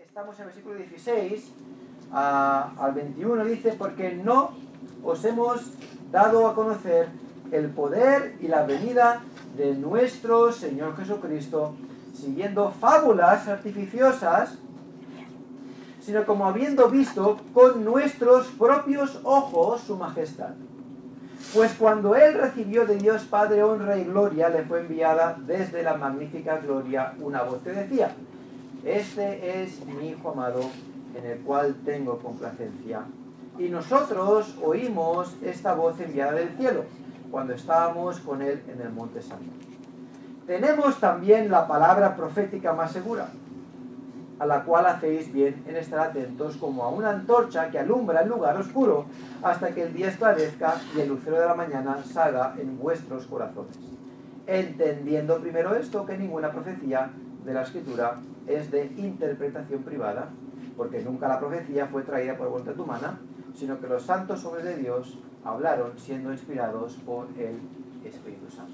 Estamos en el versículo 16 al 21, dice: porque no os hemos dado a conocer el poder y la venida de nuestro Señor Jesucristo, siguiendo fábulas artificiosas, sino como habiendo visto con nuestros propios ojos su majestad. Pues cuando él recibió de Dios Padre honra y gloria, le fue enviada desde la magnífica gloria una voz que decía: este es mi Hijo amado, en el cual tengo complacencia. Y nosotros oímos esta voz enviada del cielo, cuando estábamos con él en el Monte Santo. Tenemos también la palabra profética más segura, a la cual hacéis bien en estar atentos como a una antorcha que alumbra el lugar oscuro, hasta que el día esclarezca y el lucero de la mañana salga en vuestros corazones. Entendiendo primero esto, que ninguna profecía de la Escritura es de interpretación privada, porque nunca la profecía fue traída por voluntad humana, sino que los santos hombres de Dios hablaron siendo inspirados por el Espíritu Santo.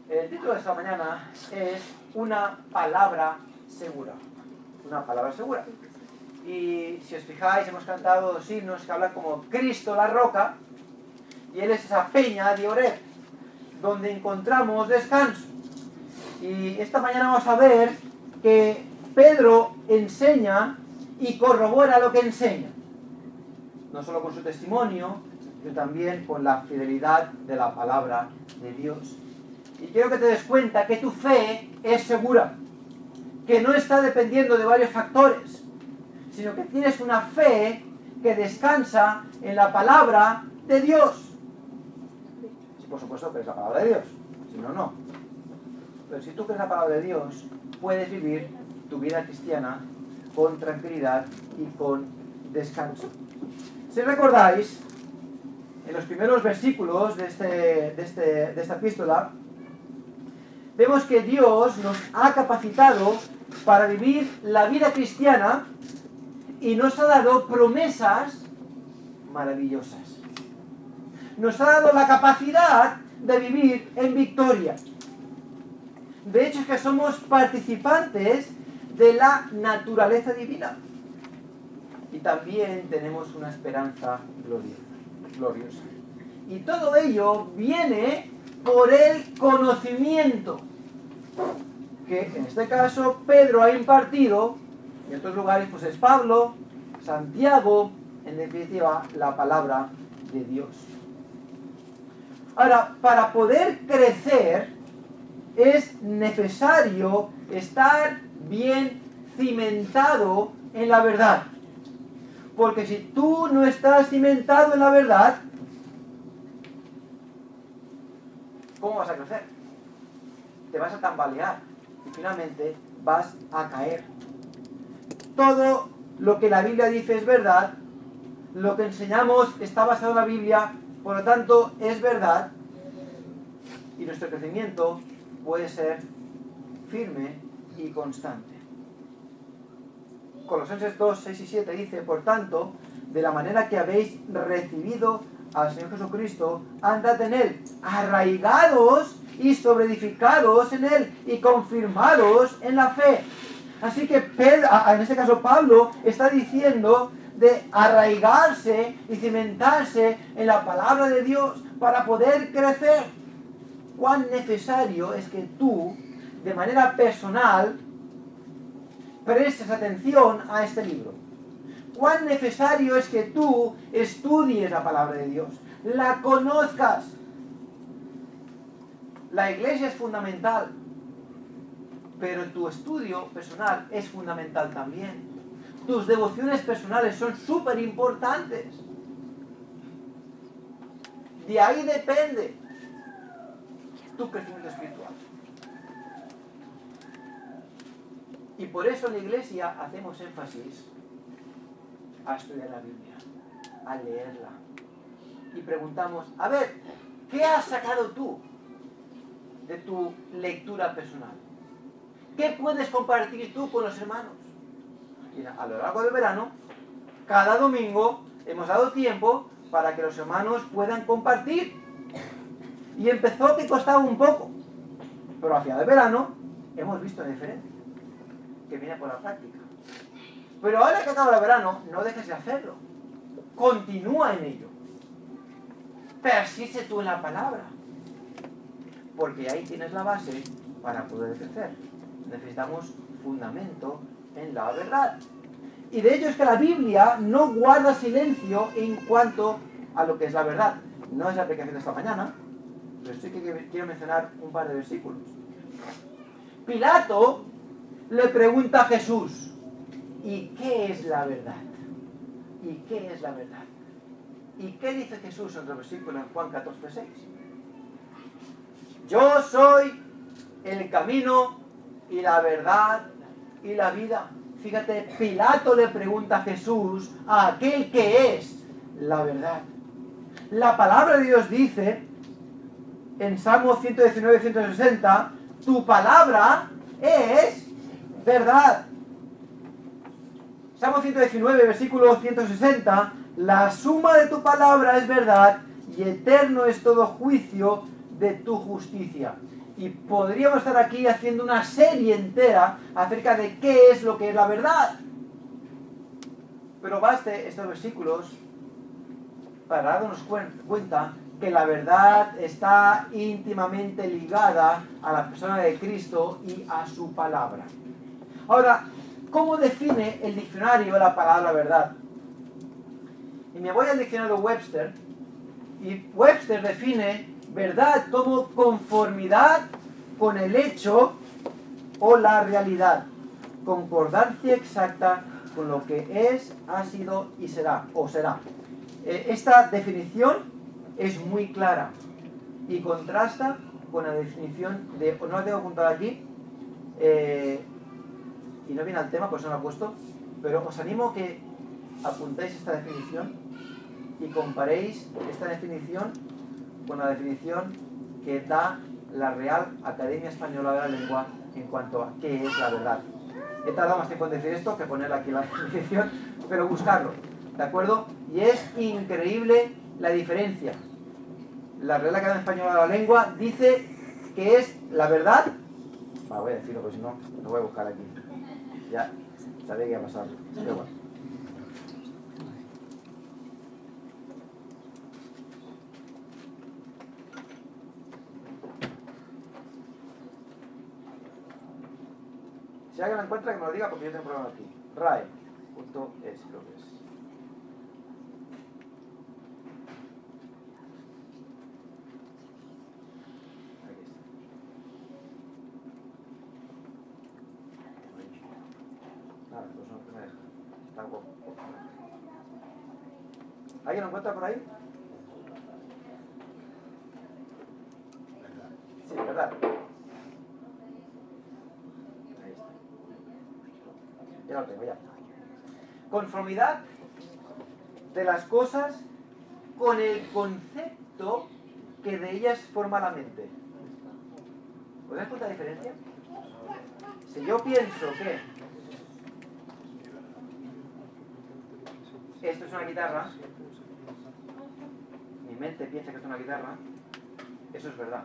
El título de esta mañana es Una palabra segura. Una palabra segura. Y si os fijáis, hemos cantado dos himnos que hablan como Cristo la roca, y Él es esa peña de Oreb, donde encontramos descanso. Y esta mañana vamos a ver que Pedro enseña y corrobora lo que enseña. No solo con su testimonio, sino también con la fidelidad de la palabra de Dios. Y quiero que te des cuenta que tu fe es segura, que no está dependiendo de varios factores, sino que tienes una fe que descansa en la palabra de Dios. Si por supuesto crees la palabra de Dios, si no, no. Pero si tú crees la palabra de Dios, puedes vivir tu vida cristiana con tranquilidad y con descanso. Si recordáis, en los primeros versículos de esta epístola, vemos que Dios nos ha capacitado para vivir la vida cristiana y nos ha dado promesas maravillosas. Nos ha dado la capacidad de vivir en victoria. De hecho, es que somos participantes de la naturaleza divina. Y también tenemos una esperanza gloriosa. Y todo ello viene por el conocimiento que en este caso Pedro ha impartido. En otros lugares pues es Pablo, Santiago, en definitiva la palabra de Dios. Ahora, para poder crecer es necesario estar bien cimentado en la verdad. Porque si tú no estás cimentado en la verdad, ¿cómo vas a crecer? Te vas a tambalear y finalmente vas a caer. Todo lo que la Biblia dice es verdad, lo que enseñamos está basado en la Biblia, por lo tanto es verdad, y nuestro crecimiento puede ser firme y constante. Colosenses 2, 6 y 7 dice: por tanto, de la manera que habéis recibido al Señor Jesucristo, andad en Él, arraigados y sobreedificados en Él, y confirmados en la fe. Así que Pedro, en este caso Pablo, está diciendo de arraigarse y cimentarse en la palabra de Dios para poder crecer. Cuán necesario es que tú, de manera personal, prestes atención a este libro. Cuán necesario es que tú estudies la palabra de Dios, la conozcas. La iglesia es fundamental, pero tu estudio personal es fundamental también. Tus devociones personales son súper importantes. De ahí depende tu crecimiento espiritual. Y por eso en la iglesia hacemos énfasis a estudiar la Biblia, a leerla. Y preguntamos: a ver, ¿qué has sacado tú de tu lectura personal? ¿Qué puedes compartir tú con los hermanos? Y a lo largo del verano, cada domingo, hemos dado tiempo para que los hermanos puedan compartir. Y empezó que costaba un poco, pero hacia el verano hemos visto la diferencia, que viene por la práctica. Pero ahora que acaba el verano, no dejes de hacerlo. Continúa en ello. Persiste tú en la palabra. Porque ahí tienes la base para poder crecer. Necesitamos fundamento en la verdad. Y de hecho es que la Biblia no guarda silencio en cuanto a lo que es la verdad. No es la aplicación de esta mañana, pero sí que quiero mencionar un par de versículos. Pilato le pregunta a Jesús, ¿y qué es la verdad? ¿Y qué es la verdad? ¿Y qué dice Jesús en otro versículo en Juan 14:6? Yo soy el camino y la verdad y la vida. Fíjate, Pilato le pregunta a Jesús a aquel que es la verdad. La palabra de Dios dice en Salmo 119-160, tu palabra es verdad. Salmo 119, versículo 160, la suma de tu palabra es verdad y eterno es todo juicio de tu justicia. Y podríamos estar aquí haciendo una serie entera acerca de qué es lo que es la verdad. Pero baste estos versículos para darnos cuenta que la verdad está íntimamente ligada a la persona de Cristo y a su palabra. Ahora, ¿cómo define el diccionario la palabra verdad? Y me voy al diccionario Webster, y Webster define verdad como conformidad con el hecho o la realidad, concordancia exacta con lo que es, ha sido y será, o será. Esta definición es muy clara y contrasta con la definición de, no la tengo apuntada aquí, y no viene al tema, por eso no la he puesto, pero os animo que apuntéis esta definición y comparéis esta definición con la definición que da la Real Academia Española de la Lengua en cuanto a qué es la verdad. He tardado más tiempo en decir esto que poner aquí la definición, pero buscarlo, ¿de acuerdo? Y es increíble la diferencia. La Real Academia Española de la Lengua dice que es la verdad. Voy a decirlo, porque si no, lo voy a buscar aquí. Ya sabía que iba a pasar. Pero bueno. Si alguien lo encuentra, que me lo diga, porque yo tengo un problema aquí. RAE.es, creo que es. Aquí está. Nada, pues no me deja. Está guapo. ¿Alguien lo encuentra por ahí? Sí, ¿verdad? Ahí está. Ya lo tengo, ya. Conformidad de las cosas con el concepto que de ellas forma la mente. ¿Os dais cuenta la diferencia? Si yo pienso que esto es una guitarra, mi mente piensa que es una guitarra, eso es verdad.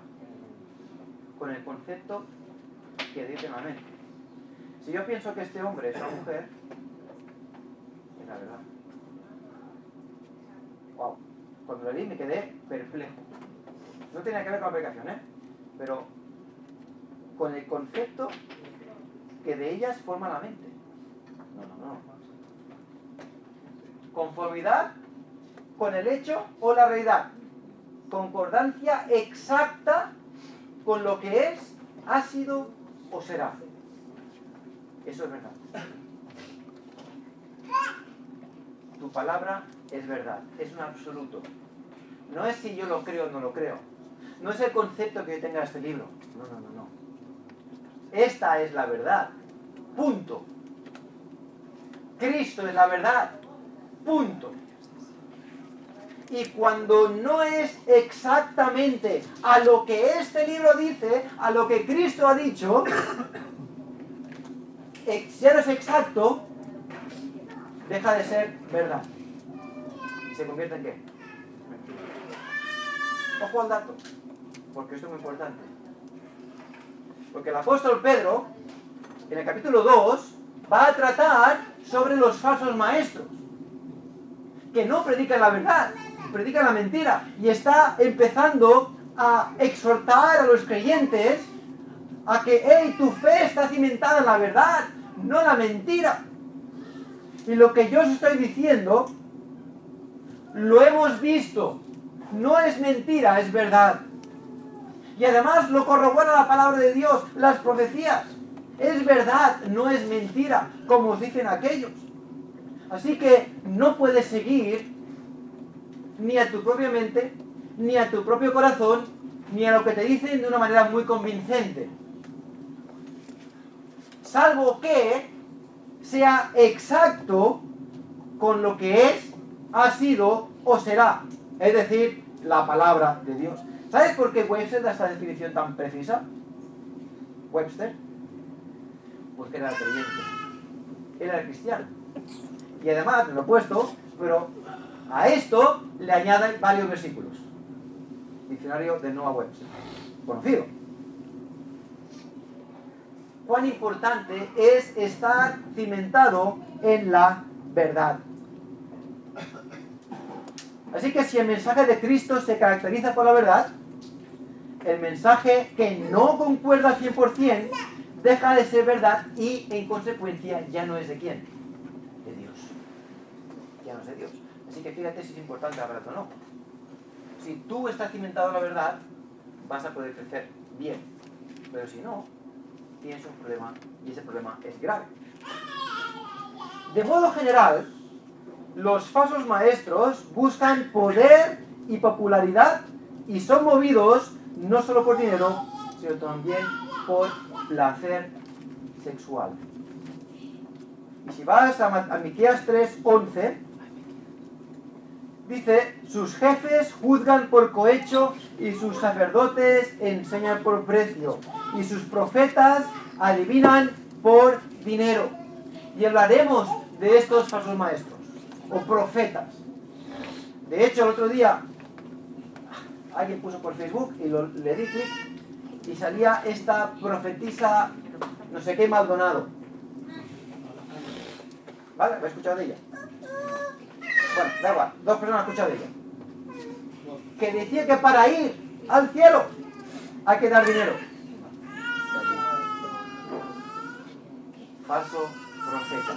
Con el concepto que dice la mente. Si yo pienso que este hombre es una mujer, es la verdad. Wow. Cuando lo leí me quedé perplejo. No tenía que ver con la aplicación, pero con el concepto que de ellas forma la mente. No. Conformidad con el hecho o la realidad. Concordancia exacta con lo que es, ha sido o será. Eso es verdad. Tu palabra es verdad, es un absoluto. No es si yo lo creo o no lo creo. No es el concepto que yo tenga de este libro. No. Esta es la verdad. Punto. Cristo es la verdad. Punto. Y cuando no es exactamente a lo que este libro dice, a lo que Cristo ha dicho, si no es exacto, deja de ser verdad. ¿Y se convierte en qué? Mentira. Ojo al dato, porque esto es muy importante. Porque el apóstol Pedro, en el capítulo 2, va a tratar sobre los falsos maestros, que no predican la verdad, predican la mentira, y está empezando a exhortar a los creyentes a que, hey, tu fe está cimentada en la verdad, no en la mentira. Y lo que yo os estoy diciendo, lo hemos visto, no es mentira, es verdad. Y además lo corrobora la palabra de Dios, las profecías. Es verdad, no es mentira, como os dicen aquellos. Así que no puedes seguir ni a tu propia mente, ni a tu propio corazón, ni a lo que te dicen de una manera muy convincente. Salvo que sea exacto con lo que es, ha sido o será. Es decir, la palabra de Dios. ¿Sabes por qué Webster da esta definición tan precisa? Webster. Porque era creyente. Él era cristiano. Y además, me lo he puesto, pero a esto le añaden varios versículos. Diccionario de Noah Webster. Conocido. Cuán importante es estar cimentado en la verdad. Así que si el mensaje de Cristo se caracteriza por la verdad, el mensaje que no concuerda al 100% deja de ser verdad y en consecuencia ya no es de quién, de Dios. Ya no es de Dios. Así que fíjate si es importante la verdad o no. Si tú estás cimentado en la verdad, vas a poder crecer bien. Pero si no, tienes un problema y ese problema es grave. De modo general, los falsos maestros buscan poder y popularidad y son movidos no solo por dinero, sino también por placer sexual. Y si vas a Miqueas 3:11, dice, sus jefes juzgan por cohecho y sus sacerdotes enseñan por precio y sus profetas adivinan por dinero. Y hablaremos de estos falsos maestros o profetas. De hecho, el otro día alguien puso por Facebook y le di clic y salía esta profetisa no sé qué Maldonado. ¿Vale? ¿Habéis escuchado de ella? Bueno, da igual, 2 personas han escuchado de ella. Que decía que para ir al cielo hay que dar dinero. Falso profeta.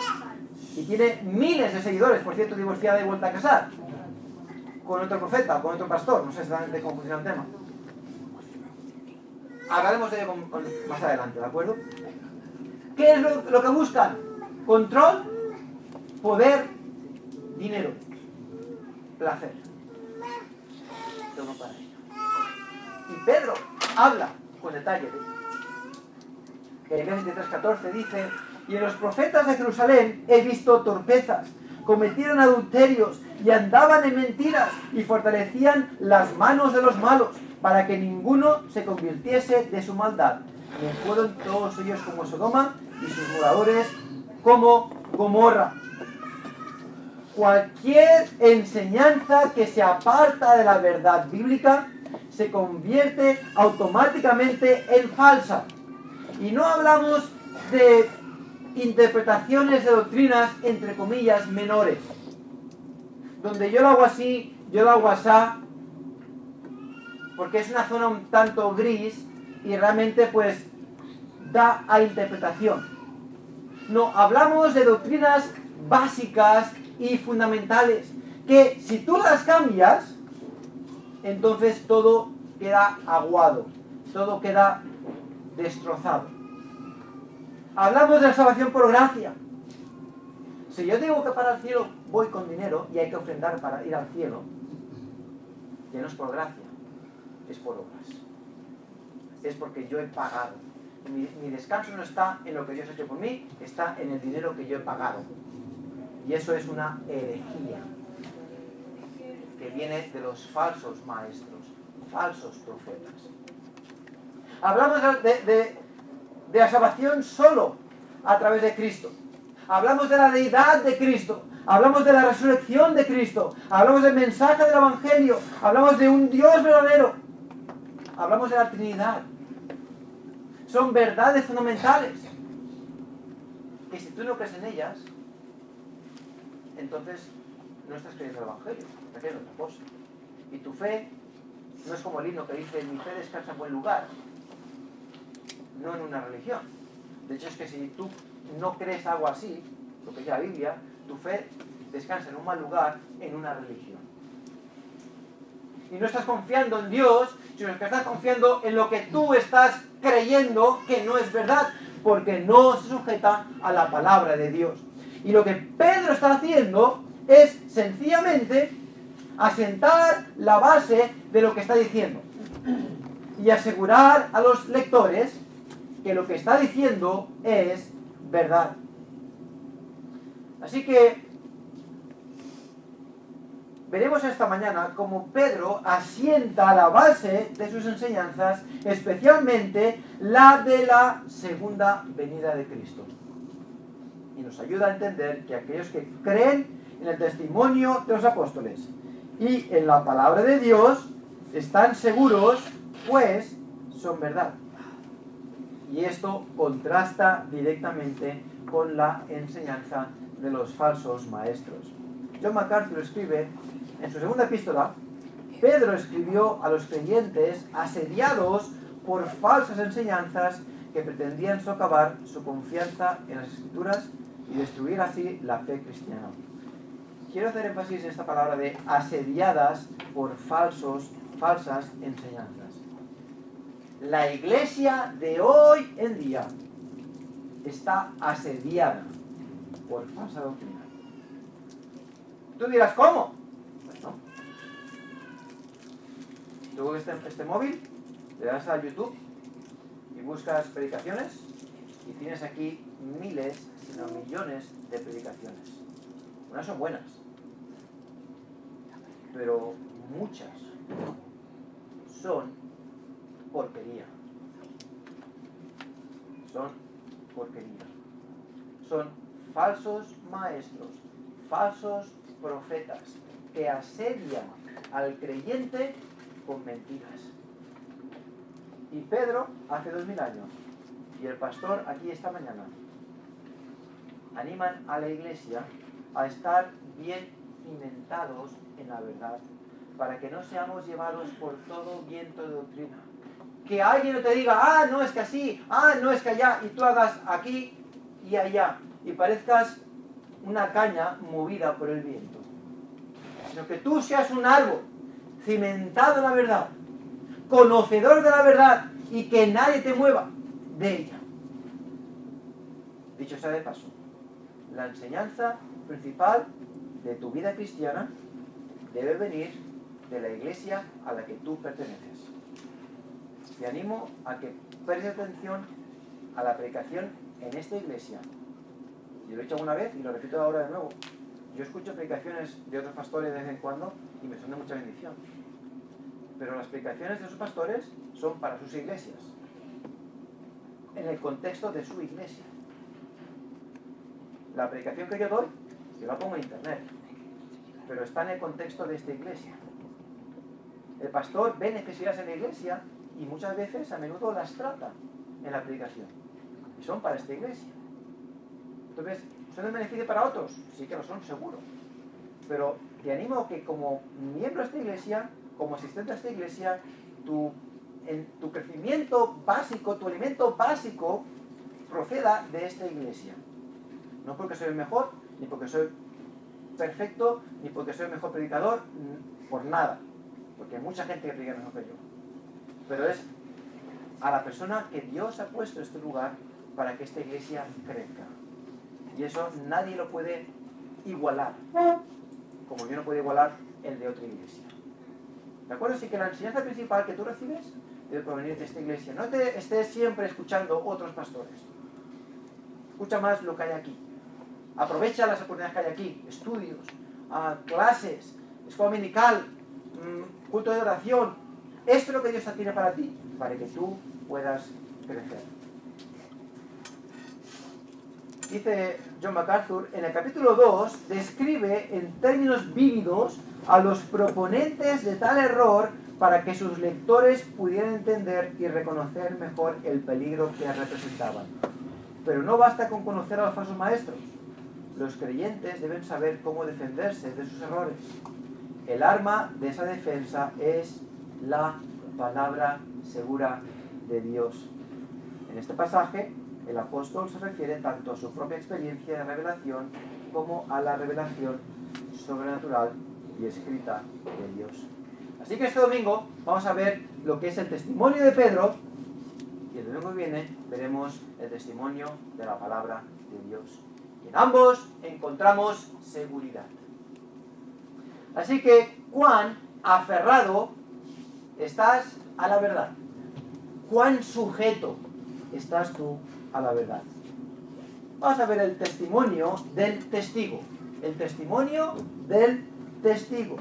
Y tiene miles de seguidores, por cierto, divorciada y vuelta a casar. Con otro profeta, con otro pastor, no sé exactamente cómo funciona el tema. Hablaremos de ello más adelante, ¿de acuerdo? ¿Qué es lo que buscan? Control, poder, dinero, placer. Todo para ello. Y Pedro habla con detalle de ello. Jeremías 23:14 dice, y en los profetas de Jerusalén he visto torpezas, cometieron adulterios y andaban en mentiras y fortalecían las manos de los malos para que ninguno se convirtiese de su maldad. Y fueron todos ellos como Sodoma y sus moradores como Gomorra. Cualquier enseñanza que se aparta de la verdad bíblica se convierte automáticamente en falsa. Y no hablamos de interpretaciones de doctrinas, entre comillas, menores. Donde yo lo hago así, yo lo hago asá, porque es una zona un tanto gris y realmente pues da a interpretación. No, hablamos de doctrinas básicas y fundamentales, que si tú las cambias, entonces todo queda aguado, todo queda destrozado. Hablamos de la salvación por gracia. Si yo digo que para el cielo voy con dinero y hay que ofrendar para ir al cielo, ya no es por gracia, es por obras. Es porque yo he pagado. Mi descanso no está en lo que Dios ha hecho por mí, está en el dinero que yo he pagado. Y eso es una herejía que viene de los falsos maestros, falsos profetas. Hablamos de la salvación solo a través de Cristo. Hablamos de la deidad de Cristo. Hablamos de la resurrección de Cristo. Hablamos del mensaje del Evangelio. Hablamos de un Dios verdadero. Hablamos de la Trinidad. Son verdades fundamentales que si tú no crees en ellas, entonces no estás creyendo el Evangelio, estás creyendo en otra cosa. Y tu fe no es como el himno que dice, mi fe descansa en buen lugar, no en una religión. De hecho es que si tú no crees algo así, lo que dice la Biblia, tu fe descansa en un mal lugar, en una religión. Y no estás confiando en Dios, sino que estás confiando en lo que tú estás creyendo que no es verdad, porque no se sujeta a la palabra de Dios. Y lo que Pedro está haciendo es sencillamente asentar la base de lo que está diciendo y asegurar a los lectores que lo que está diciendo es verdad. Así que veremos esta mañana cómo Pedro asienta la base de sus enseñanzas, especialmente la de la segunda venida de Cristo. Y nos ayuda a entender que aquellos que creen en el testimonio de los apóstoles y en la palabra de Dios están seguros, pues son verdad. Y esto contrasta directamente con la enseñanza de los falsos maestros. John MacArthur escribe en su segunda epístola: Pedro escribió a los creyentes asediados por falsas enseñanzas que pretendían socavar su confianza en las Escrituras y destruir así la fe cristiana. Quiero hacer énfasis en esta palabra de asediadas por falsas enseñanzas. La iglesia de hoy en día está asediada por falsa doctrina. Tú dirás, ¿cómo? Bueno, tú este móvil, le das a YouTube y buscas predicaciones y tienes aquí miles, sino millones de predicaciones. Unas son buenas, pero muchas son porquería. Son porquería. Son falsos maestros, falsos profetas que asedian al creyente con mentiras. Y Pedro hace 2000 años y el pastor aquí esta mañana animan a la iglesia a estar bien cimentados en la verdad, para que no seamos llevados por todo viento de doctrina. Que alguien no te diga, no es que así, no es que allá, y tú hagas aquí y allá, y parezcas una caña movida por el viento. Sino que tú seas un árbol cimentado en la verdad, conocedor de la verdad, y que nadie te mueva de ella. Dicho sea de paso, la enseñanza principal de tu vida cristiana debe venir de la iglesia a la que tú perteneces. Te animo a que prestes atención a la predicación en esta iglesia. Yo lo he dicho alguna vez y lo repito ahora de nuevo. Yo escucho predicaciones de otros pastores de vez en cuando y me son de mucha bendición. Pero las predicaciones de sus pastores son para sus iglesias, en el contexto de su iglesia. La predicación que yo doy, yo la pongo en internet, pero está en el contexto de esta iglesia. El pastor ve necesidades en la iglesia y muchas veces, a menudo, las trata en la predicación. Y son para esta iglesia. Entonces, ¿son de beneficio para otros? Sí que lo son, seguro. Pero te animo a que como miembro de esta iglesia, como asistente a esta iglesia, tu crecimiento básico, tu alimento básico, proceda de esta iglesia. No porque soy el mejor, ni porque soy perfecto, ni porque soy el mejor predicador, por nada. Porque hay mucha gente que predica mejor que yo. Pero es a la persona que Dios ha puesto en este lugar para que esta iglesia crezca. Y eso nadie lo puede igualar, como yo no puedo igualar el de otra iglesia. ¿De acuerdo? Así que la enseñanza principal que tú recibes debe provenir de esta iglesia. No te estés siempre escuchando otros pastores. Escucha más lo que hay aquí. Aprovecha las oportunidades que hay aquí. Estudios, clases, escuela dominical, culto de oración. Esto es lo que Dios tiene para ti, para que tú puedas crecer. Dice John MacArthur, en el capítulo 2, describe en términos vívidos a los proponentes de tal error para que sus lectores pudieran entender y reconocer mejor el peligro que representaban. Pero no basta con conocer a los falsos maestros. Los creyentes deben saber cómo defenderse de sus errores. El arma de esa defensa es la palabra segura de Dios. En este pasaje, el apóstol se refiere tanto a su propia experiencia de revelación como a la revelación sobrenatural y escrita de Dios. Así que este domingo vamos a ver lo que es el testimonio de Pedro, y el domingo que viene veremos el testimonio de la palabra de Dios. Y en ambos encontramos seguridad. Así que, cuán aferrado estás a la verdad. Cuán sujeto estás tú a la verdad. Vamos a ver el testimonio del testigo. El testimonio del testigo.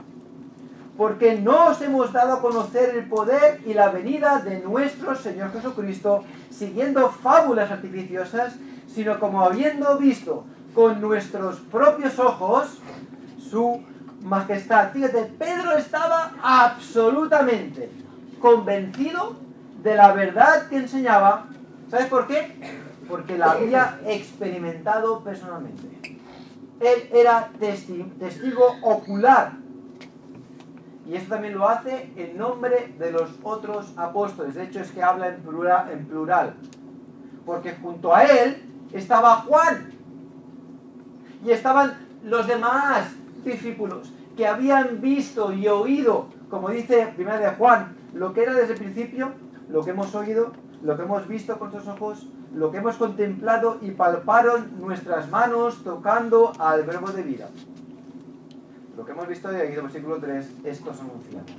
Porque no os hemos dado a conocer el poder y la venida de nuestro Señor Jesucristo siguiendo fábulas artificiosas, sino como habiendo visto con nuestros propios ojos su majestad. Fíjate, Pedro estaba absolutamente convencido de la verdad que enseñaba. ¿Sabes por qué? Porque la había experimentado personalmente. Él era testigo ocular. Y esto también lo hace en nombre de los otros apóstoles. De hecho, es que habla en plural. Porque junto a él estaba Juan. Y estaban los demás discípulos que habían visto y oído, como dice 1 de Juan, lo que era desde el principio, lo que hemos oído, lo que hemos visto con nuestros ojos, lo que hemos contemplado y palparon nuestras manos tocando al verbo de vida. Lo que hemos visto y oído, versículo 3, estos anunciamos.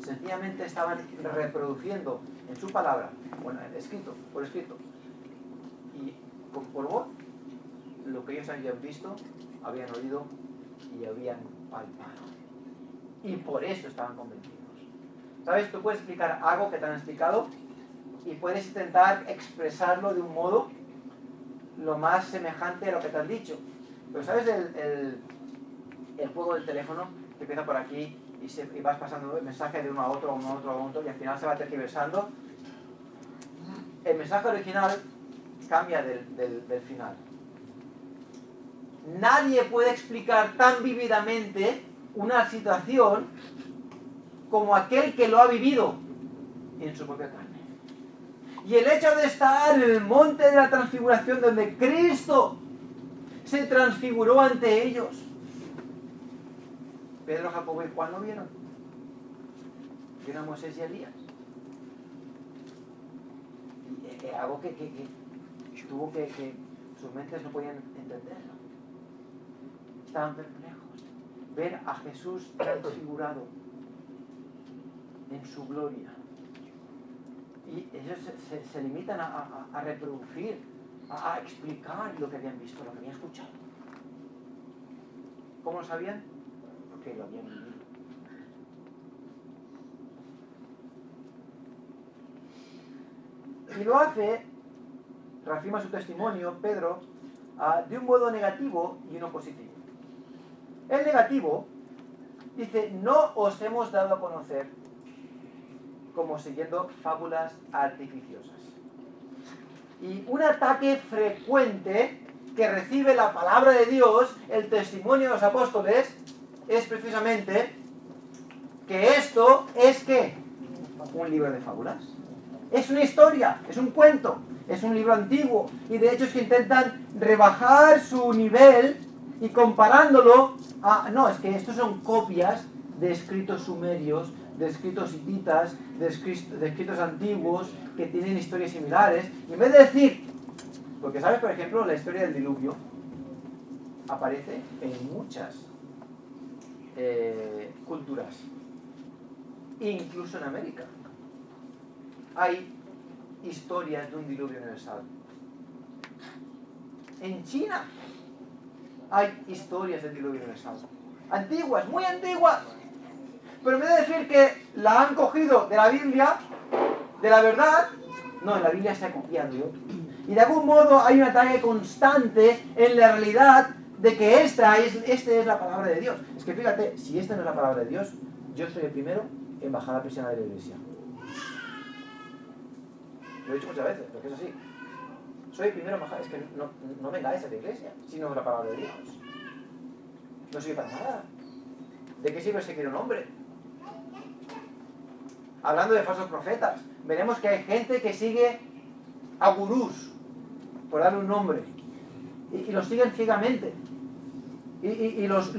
Sencillamente estaban reproduciendo en su palabra, bueno, por escrito, y por voz, lo que ellos habían visto, habían oído y habían palpado. Y por eso estaban convencidos. ¿Sabes? Tú puedes explicar algo que te han explicado y puedes intentar expresarlo de un modo lo más semejante a lo que te han dicho. Pero ¿sabes el juego del teléfono que empieza por aquí y vas pasando el mensaje de uno a otro, y al final se va tergiversando? El mensaje original cambia del final. Nadie puede explicar tan vívidamente una situación como aquel que lo ha vivido en su propia carne. Y el hecho de estar en el monte de la transfiguración, donde Cristo se transfiguró ante ellos. Pedro, Jacobo y Juan lo vieron. Vieron a Moisés y a Elías. Y era algo que tuvo que sus mentes no podían entenderlo. Estaban perplejos. Ver a Jesús transfigurado en su gloria. Y ellos se limitan a reproducir, a explicar lo que habían visto, lo que habían escuchado. ¿Cómo lo sabían? Porque lo habían vivido. Y lo hace, reafirma su testimonio, Pedro, de un modo negativo y uno positivo. El negativo dice, no os hemos dado a conocer como siguiendo fábulas artificiosas. Y un ataque frecuente que recibe la palabra de Dios, el testimonio de los apóstoles, es precisamente que esto es ¿qué? Un libro de fábulas. Es una historia, es un cuento, es un libro antiguo. Y de hecho es que intentan rebajar su nivel y comparándolo a... No, es que estos son copias de escritos sumerios, de escritos hititas, de escritos antiguos que tienen historias similares. Y en vez de decir, porque sabes, por ejemplo, la historia del diluvio aparece en muchas culturas, incluso en América. Hay historias de un diluvio universal. En China hay historias del diluvio universal. Antiguas, muy antiguas. Pero en vez de decir que la han cogido de la Biblia, de la verdad, no, en la Biblia se ha copiado de otro. Y de algún modo hay un ataque constante en la realidad de que esta es la palabra de Dios. Es que fíjate, si esta no es la palabra de Dios, yo soy el primero en bajar la persiana de la iglesia. Lo he dicho muchas veces, porque es así. soy el primero majá. Es que no vengáis a la iglesia si no es la palabra de Dios. No sirve para nada. ¿De qué sirve seguir un hombre? Hablando de falsos profetas, veremos que hay gente que sigue a gurús, por darle un nombre, y los siguen ciegamente. Y los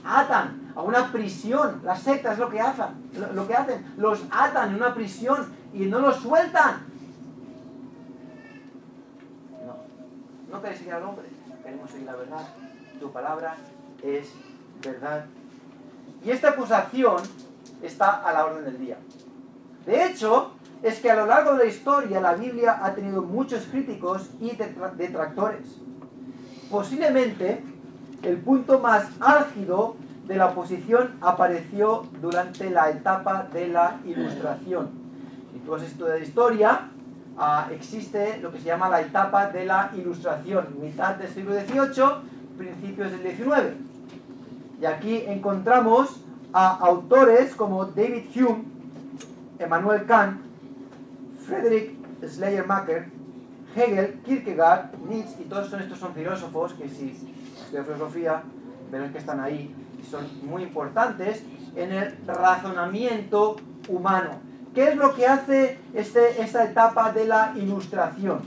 atan a una prisión. Las sectas es lo que hacen. Los atan en una prisión y no los sueltan. No queréis seguir al hombre, queremos seguir la verdad. Tu palabra es verdad. Y esta acusación está a la orden del día. De hecho, es que a lo largo de la historia la Biblia ha tenido muchos críticos y detractores. Posiblemente el punto más álgido de la oposición apareció durante la etapa de la Ilustración. Si tú has estudiado historia, existe lo que se llama la etapa de la Ilustración, mitad del siglo XVIII, principios del XIX. Y aquí encontramos a autores como David Hume, Immanuel Kant, Friedrich Schleiermacher, Hegel, Kierkegaard, Nietzsche, y todos estos son filósofos que si estudian filosofía verán que están ahí y son muy importantes en el razonamiento humano. ¿Qué es lo que hace esta etapa de la Ilustración?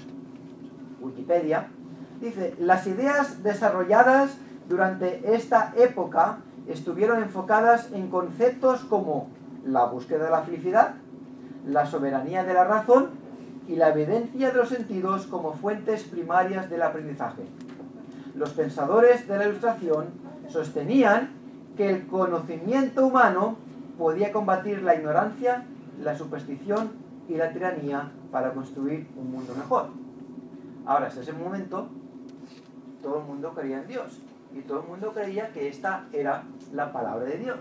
Wikipedia dice: las ideas desarrolladas durante esta época estuvieron enfocadas en conceptos como la búsqueda de la felicidad, la soberanía de la razón y la evidencia de los sentidos como fuentes primarias del aprendizaje. Los pensadores de la Ilustración sostenían que el conocimiento humano podía combatir la ignorancia, la superstición y la tiranía para construir un mundo mejor. Ahora, hasta ese momento, todo el mundo creía en Dios y todo el mundo creía que esta era la palabra de Dios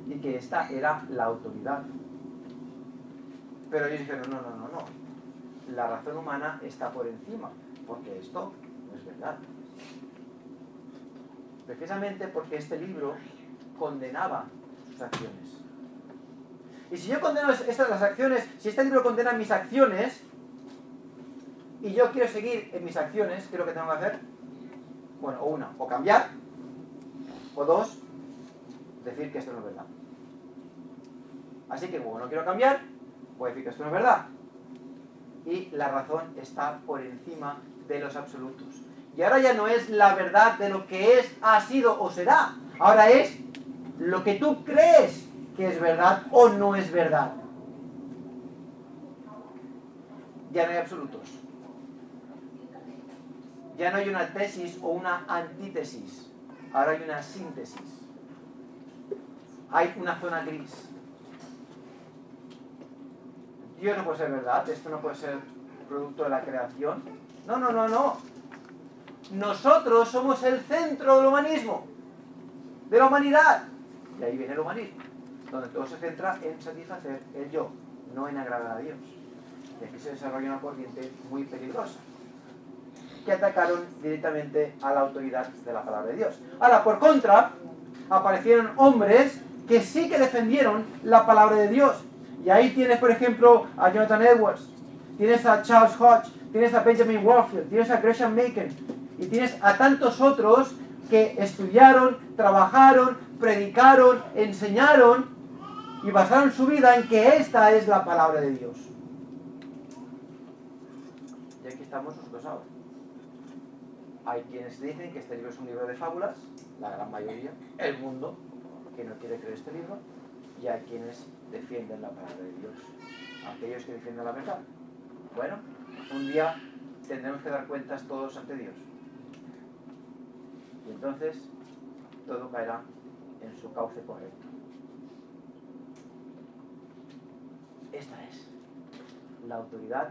y que esta era la autoridad. Pero ellos dijeron, no. La razón humana está por encima, porque esto no es verdad. Precisamente porque este libro condenaba sus acciones. Y si yo condeno las acciones, si este libro condena mis acciones, y yo quiero seguir en mis acciones, ¿qué es lo que tengo que hacer? Bueno, o cambiar, o dos, decir que esto no es verdad. Así que como no quiero cambiar, voy a decir que esto no es verdad. Y la razón está por encima de los absolutos. Y ahora ya no es la verdad de lo que es, ha sido o será. Ahora es lo que tú crees que es verdad o no es verdad. Ya no hay absolutos. Ya no hay una tesis o una antítesis. Ahora hay una síntesis. Hay una zona gris. Dios no puede ser verdad, esto no puede ser producto de la creación. No. Nosotros somos el centro del humanismo, de la humanidad. Y ahí viene el humanismo, donde todo se centra en satisfacer el yo, no en agradar a Dios. Y aquí se desarrolla una corriente muy peligrosa, que atacaron directamente a la autoridad de la palabra de Dios. Ahora, por contra, aparecieron hombres que sí que defendieron la palabra de Dios. Y ahí tienes, por ejemplo, a Jonathan Edwards, tienes a Charles Hodge, tienes a Benjamin Warfield, tienes a Gresham Machen, y tienes a tantos otros que estudiaron, trabajaron, predicaron, enseñaron y basaron su vida en que esta es la palabra de Dios. Y aquí estamos nosotros ahora. Hay quienes dicen que este libro es un libro de fábulas, la gran mayoría, el mundo, que no quiere creer este libro, y hay quienes defienden la palabra de Dios, aquellos que defienden la verdad. Bueno, un día tendremos que dar cuentas todos ante Dios. Y entonces todo caerá en su cauce correcto. Esta es la autoridad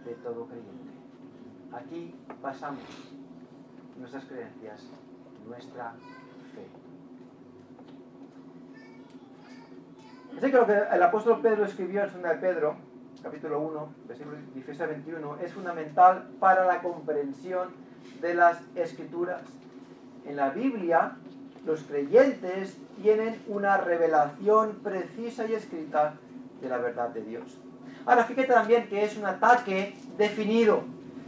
de todo creyente. Aquí basamos nuestras creencias, nuestra fe. Así que lo que el apóstol Pedro escribió en 2 de Pedro, capítulo 1, versículos 16 a 21, es fundamental para la comprensión de las Escrituras. En la Biblia, los creyentes tienen una revelación precisa y escrita de la verdad de Dios. Ahora, fíjate también que es un ataque definido.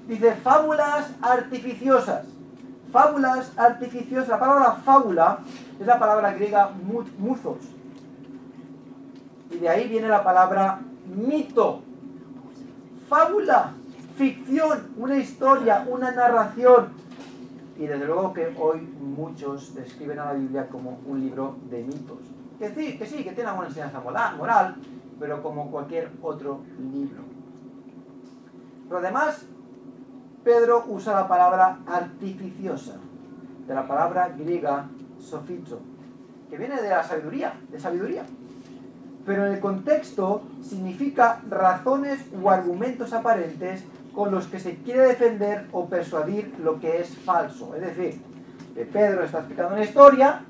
Dice fábulas artificiosas. Fábulas artificiosas. La palabra fábula es la palabra griega muthos. Y de ahí viene la palabra mito. Fábula, ficción, una historia, una narración. Y desde luego que hoy muchos describen a la Biblia como un libro de mitos. Que sí, que tiene alguna enseñanza moral, pero como cualquier otro libro. Pero además, Pedro usa la palabra artificiosa, de la palabra griega sophizo, que viene de la sabiduría, de sabiduría. Pero en el contexto significa razones u argumentos aparentes con los que se quiere defender o persuadir lo que es falso. Es decir, que Pedro está explicando una historia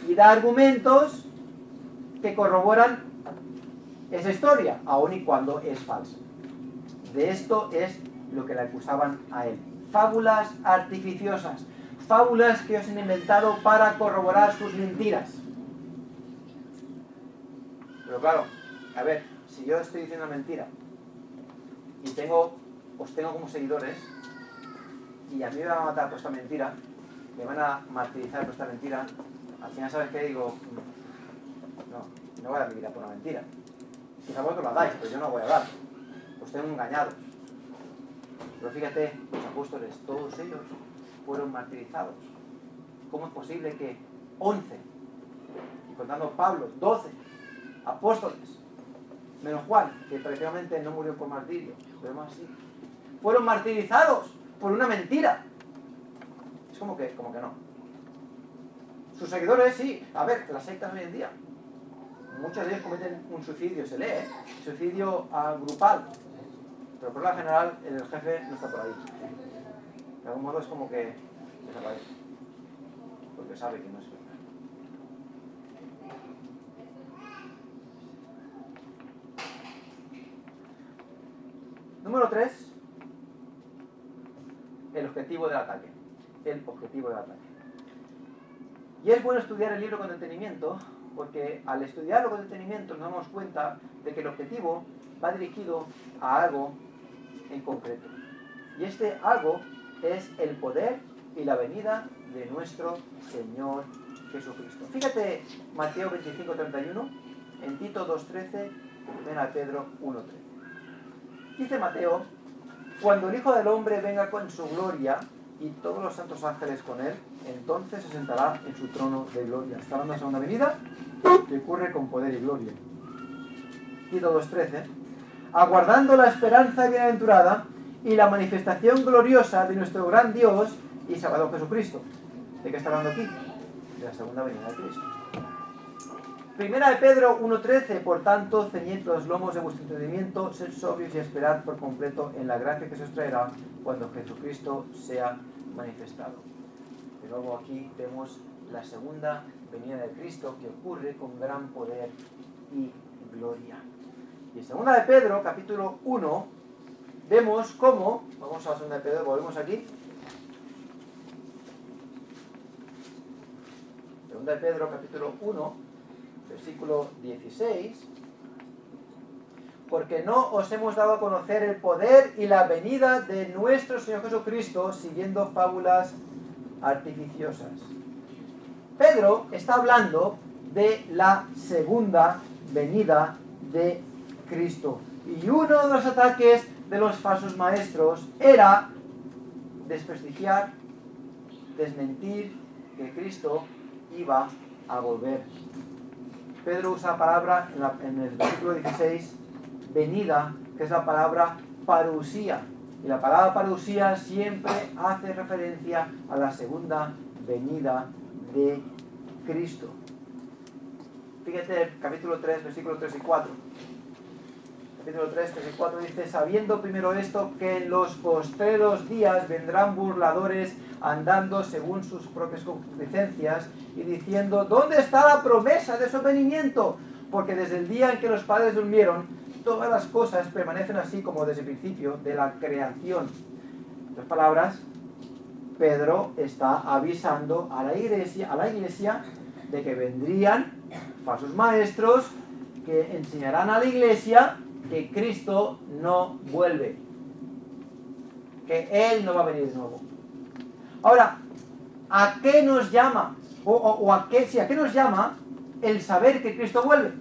y da argumentos que corroboran esa historia, aun y cuando es falsa. De esto es lo que le acusaban a él. Fábulas artificiosas, fábulas que os han inventado para corroborar sus mentiras. Pero claro, a ver, si yo estoy diciendo una mentira y os tengo como seguidores y a mí me van a matar por esta mentira, me van a martirizar por esta mentira, al final, ¿sabes qué? Digo, no voy a dar mi vida por una mentira. Quizá vosotros lo hagáis, pero yo no voy a dar. Os tengo engañados. Pero fíjate, los apóstoles, todos ellos fueron martirizados. ¿Cómo es posible que 11, y contando Pablo, 12 apóstoles, menos Juan, que prácticamente no murió por martirio, pero más sí, fueron martirizados por una mentira? Es como que no. Sus seguidores, sí, a ver, las sectas hoy en día, muchos de ellos cometen un suicidio, se lee, suicidio grupal, pero por lo general el jefe no está por ahí. De algún modo es como que desaparece, porque sabe que no es verdad. Número 3, el objetivo del ataque. El objetivo del ataque. Y es bueno estudiar el libro con detenimiento, porque al estudiarlo con detenimiento nos damos cuenta de que el objetivo va dirigido a algo en concreto. Y este algo es el poder y la venida de nuestro Señor Jesucristo. Fíjate Mateo 25:31, en Tito 2:13, ven a Pedro 1:13. Dice Mateo, cuando el Hijo del Hombre venga con su gloria y todos los santos ángeles con él, entonces se sentará en su trono de gloria. Está hablando de la segunda venida, que ocurre con poder y gloria. Tito 2:13, aguardando la esperanza bienaventurada y la manifestación gloriosa de nuestro gran Dios y Salvador Jesucristo. ¿De qué está hablando aquí? De la segunda venida de Cristo. Primera de Pedro 1:13, por tanto, ceñid los lomos de vuestro entendimiento, sed sobrios y esperad por completo en la gracia que se os traerá cuando Jesucristo sea manifestado. De nuevo aquí vemos la segunda venida de Cristo que ocurre con gran poder y gloria. Y en segunda de Pedro, capítulo 1, vemos cómo, vamos a la segunda de Pedro, volvemos aquí. Segunda de Pedro, capítulo 1, versículo 16, porque no os hemos dado a conocer el poder y la venida de nuestro Señor Jesucristo siguiendo fábulas artificiosas. Pedro está hablando de la segunda venida de Cristo. Y uno de los ataques de los falsos maestros era desprestigiar, desmentir que Cristo iba a volver. Pedro usa la palabra en el versículo 16, venida, que es la palabra parusía. Y la palabra parusía siempre hace referencia a la segunda venida de Cristo. Fíjate el capítulo 3, versículos 3 y 4. Capítulo 3, 3 y 4 dice, sabiendo primero esto, que en los postreros días vendrán burladores andando según sus propias concupiscencias y diciendo, ¿dónde está la promesa de su venimiento? Porque desde el día en que los padres durmieron, todas las cosas permanecen así como desde el principio de la creación. En otras palabras, Pedro está avisando a la iglesia de que vendrían falsos maestros que enseñarán a la iglesia que Cristo no vuelve. que Él no va a venir de nuevo. Ahora, ¿a qué nos llama? ¿A qué nos llama el saber que Cristo vuelve?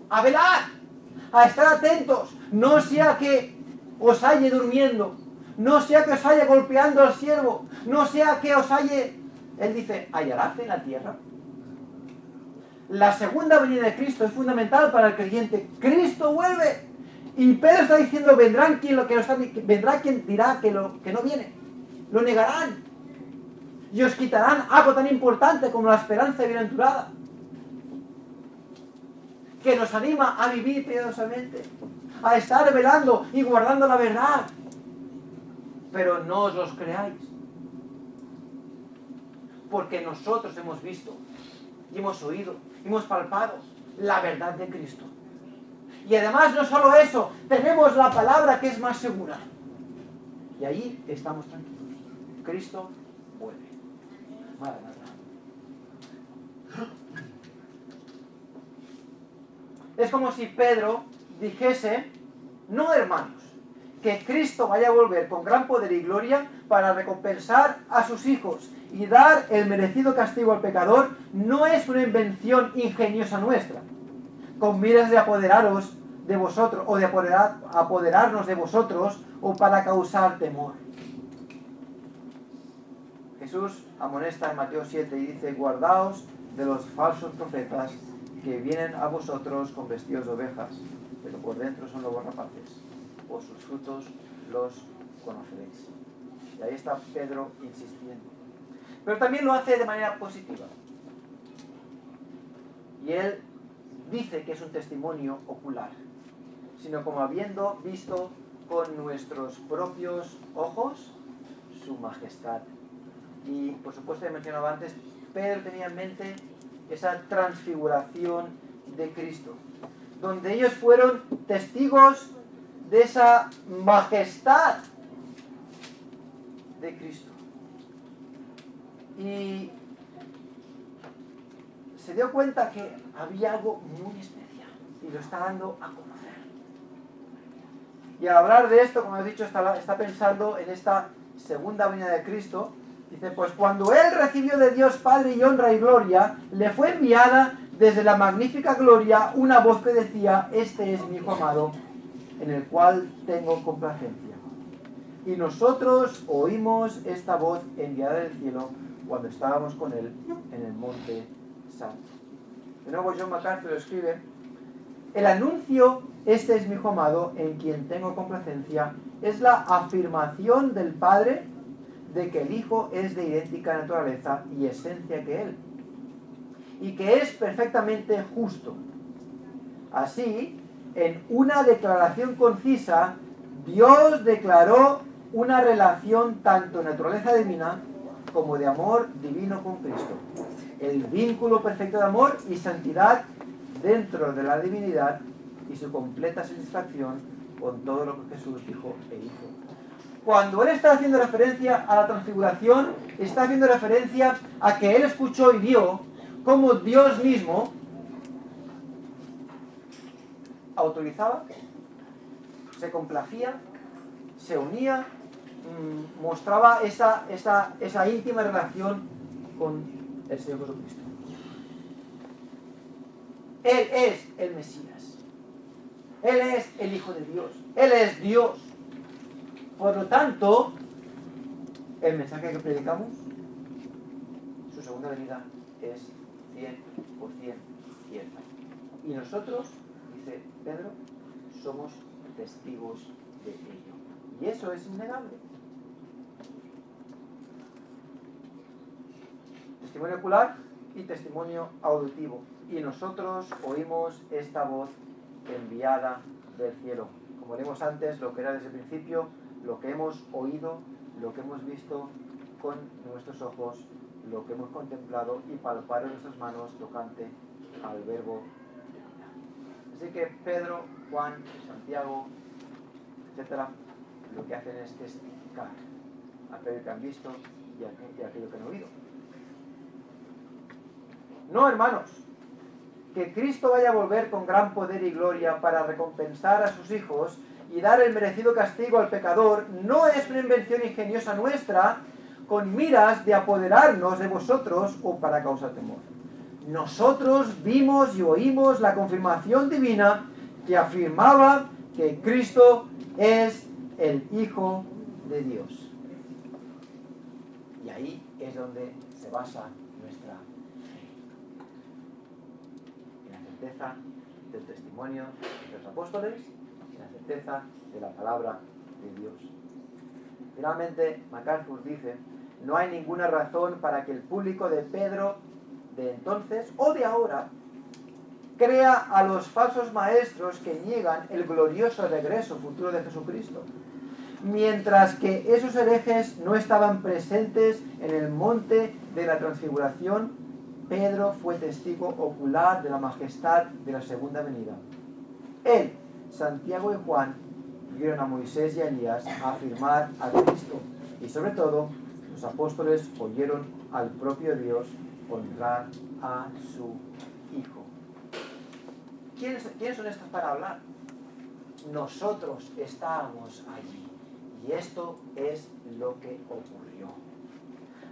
A velar, a estar atentos, no sea que os halle durmiendo, no sea que os halle golpeando al siervo, no sea que os halle... Él dice, ¿hallará fe en la tierra? La segunda venida de Cristo es fundamental para el creyente. Cristo vuelve. Y Pedro está diciendo, vendrá quien dirá que no viene. Lo negarán. Y os quitarán algo tan importante como la esperanza bienaventurada, que nos anima a vivir piadosamente, a estar velando y guardando la verdad. Pero no os los creáis, porque nosotros hemos visto y hemos oído, hemos palpado la verdad de Cristo. Y además no solo eso, tenemos la palabra que es más segura. Y ahí estamos tranquilos. Cristo vuelve. Maranatha. Es como si Pedro dijese, no hermanos, que Cristo vaya a volver con gran poder y gloria para recompensar a sus hijos y dar el merecido castigo al pecador, no es una invención ingeniosa nuestra, con miras de apoderaros de vosotros, o de apoderarnos de vosotros, o para causar temor. Jesús amonesta en Mateo 7 y dice, guardaos de los falsos profetas que vienen a vosotros con vestidos de ovejas, pero por dentro son lobos rapaces. Por sus frutos los conoceréis. Y ahí está Pedro insistiendo. Pero también lo hace de manera positiva. Y él dice que es un testimonio ocular, sino como habiendo visto con nuestros propios ojos su majestad. Y por supuesto, he mencionado antes, Pedro tenía en mente esa transfiguración de Cristo, donde ellos fueron testigos de esa majestad de Cristo. Y se dio cuenta que había algo muy especial y lo está dando a conocer. Y al hablar de esto, como he dicho, está pensando en esta segunda venida de Cristo. Dice, pues cuando Él recibió de Dios Padre y honra y gloria, le fue enviada desde la magnífica gloria una voz que decía, este es mi Hijo amado, en el cual tengo complacencia. Y nosotros oímos esta voz enviada del cielo cuando estábamos con Él en el monte santo. De nuevo John MacArthur lo escribe, el anuncio, este es mi Hijo amado, en quien tengo complacencia, es la afirmación del Padre de que el Hijo es de idéntica naturaleza y esencia que Él, y que es perfectamente justo. Así, en una declaración concisa, Dios declaró una relación tanto de naturaleza divina como de amor divino con Cristo. El vínculo perfecto de amor y santidad dentro de la divinidad y su completa satisfacción con todo lo que Jesús dijo e hizo. Cuando Él está haciendo referencia a la transfiguración, está haciendo referencia a que Él escuchó y vio cómo Dios mismo autorizaba, se complacía, se unía, mostraba esa íntima relación con el Señor Jesucristo. Él es el Mesías. Él es el Hijo de Dios. Él es Dios. Por lo tanto, el mensaje que predicamos, su segunda venida, es 100% cierta. Y nosotros, dice Pedro, somos testigos de ello. Y eso es innegable. Testimonio ocular y testimonio auditivo. Y nosotros oímos esta voz enviada del cielo. Como leímos antes, lo que era desde el principio, lo que hemos oído, lo que hemos visto con nuestros ojos, lo que hemos contemplado y palpado en nuestras manos tocante al verbo de vida. Así que Pedro, Juan, Santiago, etcétera, lo que hacen es testificar aquello que han visto y aquello que han oído. No, hermanos, que Cristo vaya a volver con gran poder y gloria para recompensar a sus hijos y dar el merecido castigo al pecador no es una invención ingeniosa nuestra con miras de apoderarnos de vosotros o para causar temor. Nosotros vimos y oímos la confirmación divina que afirmaba que Cristo es el Hijo de Dios. Y ahí es donde se basa nuestra fe. En la certeza del testimonio de los apóstoles y la certeza de la palabra de Dios. Finalmente, MacArthur dice: no hay ninguna razón para que el público de Pedro de entonces o de ahora crea a los falsos maestros que niegan el glorioso regreso futuro de Jesucristo. Mientras que esos herejes no estaban presentes en el monte de la transfiguración, Pedro fue testigo ocular de la majestad de la segunda venida. Él, Santiago y Juan vieron a Moisés y a Elías afirmar a Cristo, y sobre todo los apóstoles oyeron al propio Dios honrar a su Hijo. ¿Quiénes son estos para hablar? Nosotros estábamos allí. Y esto es lo que ocurrió.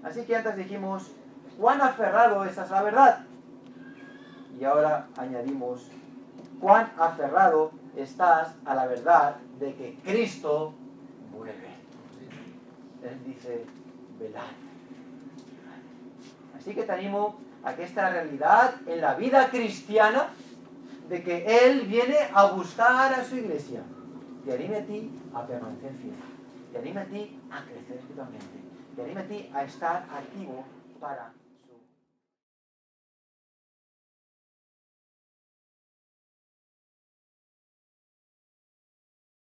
Así que antes dijimos, ¿cuán aferrado estás a la verdad? Y ahora añadimos, ¿cuán aferrado estás a la verdad de que Cristo vuelve? Él dice, velad. Así que te animo a que esta realidad en la vida cristiana, de que Él viene a buscar a su iglesia, te anime a ti a permanecer fiel. Te anima a ti a crecer espiritualmente. Te anima a ti a estar activo para